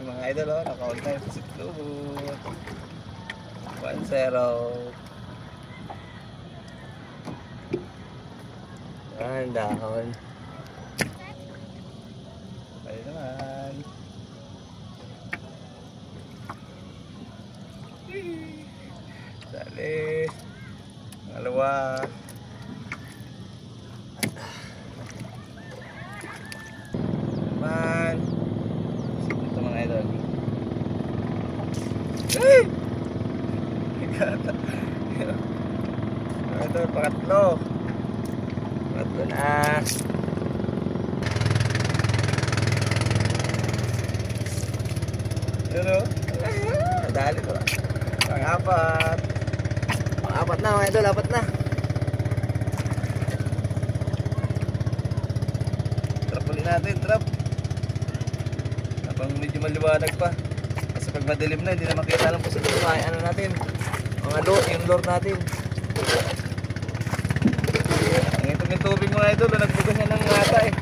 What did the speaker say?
mga idol, oh, naka-all time sa sitlubot. 1-0. Yan, dahon. Okay naman. Dali. Pangalawa. Man. Ito mga idol. Hey! Ito, pangatlo. Pangatlo na. Pero, dali ko. Pang-apat. Pang-apat na mga idol, apat na. Trap ulit natin, trap. Habang medyo maliwanag pa. Kasi pag madilim na, hindi na makita lang po sa dito. Ay, ano natin? Mga yung lure natin. Ang itong yung tubig mga idol, nagbugas niya ng ngata eh.